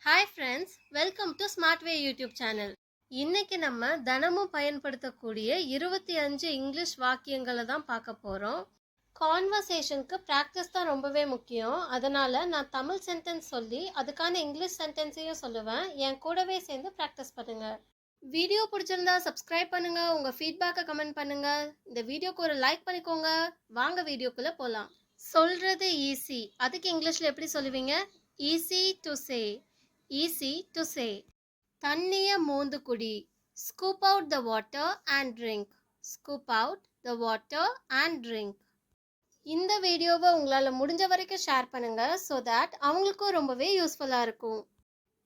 Hi friends, welcome to smart way YouTube channel. இன்னைக்கு நம்ம தினமும் பயன்படுத்தக்கூடிய 25 இங்கிலீஷ் வாக்கியங்களை தான் பார்க்க போகிறோம். கான்வர்சேஷனுக்கு ப்ராக்டிஸ் தான் ரொம்பவே முக்கியம். அதனால் நான் தமிழ் சென்டென்ஸ் சொல்லி அதுக்கான இங்கிலீஷ் சென்டென்ஸையும் சொல்லுவேன். என் கூடவே சேர்ந்து ப்ராக்டிஸ் பண்ணுங்கள். வீடியோ பிடிச்சிருந்தா சப்ஸ்கிரைப் பண்ணுங்கள், உங்கள் ஃபீட்பேக்கை கமெண்ட் பண்ணுங்கள். இந்த வீடியோக்கு ஒரு லைக் பண்ணிக்கோங்க. வாங்க வீடியோக்குள்ளே போகலாம். சொல்கிறது ஈஸி, அதுக்கு இங்கிலீஷில் எப்படி சொல்லுவீங்க? Easy to say. Easy to say. தண்ணிய மோந்து குடி. Scoop out the water and drink. Scoop out the water and drink. இந்த வீடியோவை உங்களால் முடிஞ்ச வரைக்கும் ஷேர் பண்ணுங்க ஸோ தட் அவங்களுக்கும் ரொம்பவே யூஸ்ஃபுல்லாக இருக்கும்.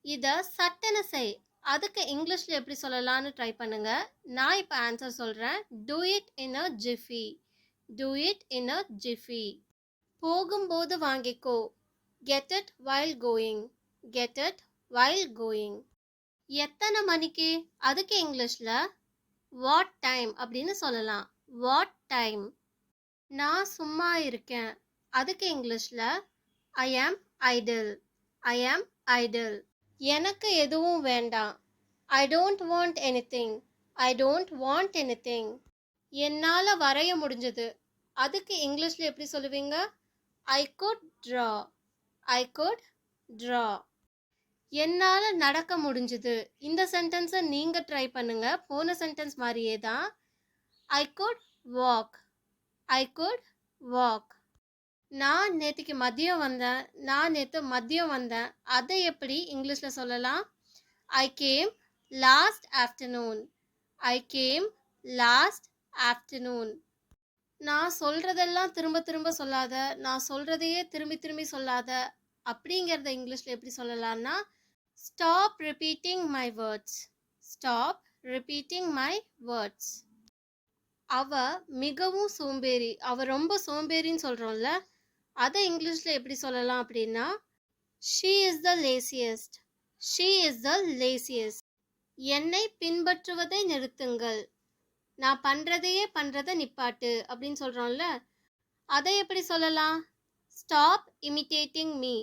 இதை சட்டென செய், அதுக்கு இங்கிலீஷில் எப்படி சொல்லலாம்னு ட்ரை பண்ணுங்க. நான் இப்போ ஆன்சர் சொல்கிறேன். Do it in a jiffy. Do it in a jiffy. போகும்போது வாங்கிக்கோ. Get it while going. Get it while going. எத்தனை மணிக்கு, அதுக்கு இங்கிலீஷில் வாட் டைம் அப்படின்னு சொல்லலாம். What time. நான் சும்மா இருக்கேன், அதுக்கு இங்கிலீஷில் ஐ ஆம் ஐடில். ஐ ஆம் ஐடில். எனக்கு எதுவும் வேண்டாம். I don't want anything. I don't want anything. என்னால் வரைய முடிஞ்சது, அதுக்கு இங்கிலீஷில் எப்படி சொல்லுவீங்க? I could draw. I could draw. என்னால் நடக்க முடிஞ்சுது. இந்த சென்டென்ஸை நீங்கள் ட்ரை பண்ணுங்க. போன சென்டென்ஸ் மாதிரியே தான். I could walk. I could walk. நான் நேற்றுக்கு மதியம் வந்தேன். நான் நேற்று மதியம் வந்தேன். அதை எப்படி இங்கிலீஷில் சொல்லலாம்? I came last afternoon. I came last afternoon. நான் சொல்கிறதெல்லாம் திரும்ப திரும்ப சொல்லாத, நான் சொல்கிறதையே திரும்பி திரும்பி சொல்லாத அப்படிங்கிறத இங்கிலீஷில் எப்படி சொல்லலாம்னா Stop repeating my words. Stop repeating my words. அவ மிகவும் சோம்பேறி. அவ ரொம்ப சோம்பேறின்னு சொல்கிறோம்ல, அதை இங்கிலீஷில் எப்படி சொல்லலாம் அப்படின்னா she is the laziest. She is the laziest. என்னை பின்பற்றுவதை நிறுத்துங்கள். நான் பண்ணுறதையே பண்ணுறதை நிப்பாட்டு அப்படின்னு சொல்கிறோம்ல, அதை எப்படி சொல்லலாம்? Stop imitating me.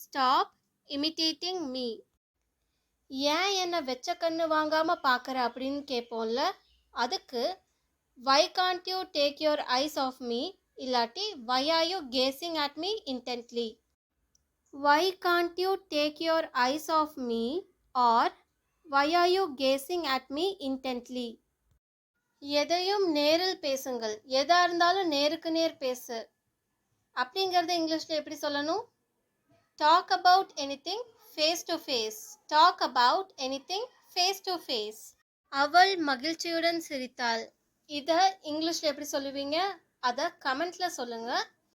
Stop imitating me. ஏன் என்னை வெச்ச கண்ணு வாங்காமல் பார்க்குற அப்படின்னு கேட்போம்ல, அதுக்கு why can't you take your eyes off me, இல்லாட்டி why are you gazing at me intently. Why can't you take your eyes off me or why are you gazing at me intently. எதையும் நேரில் பேசுங்கள். எதாக இருந்தாலும் நேருக்கு நேர் பேசு அப்படிங்கிறத இங்கிலீஷில் எப்படி சொல்லணும்? Talk about anything face to face. Talk about anything face to face. அவள் மகிழ்ச்சியுடன் சிரித்தாள். இதை இங்கிலீஷில் எப்படி சொல்லுவீங்க? அதை கமெண்ட்ல சொல்லுங்க.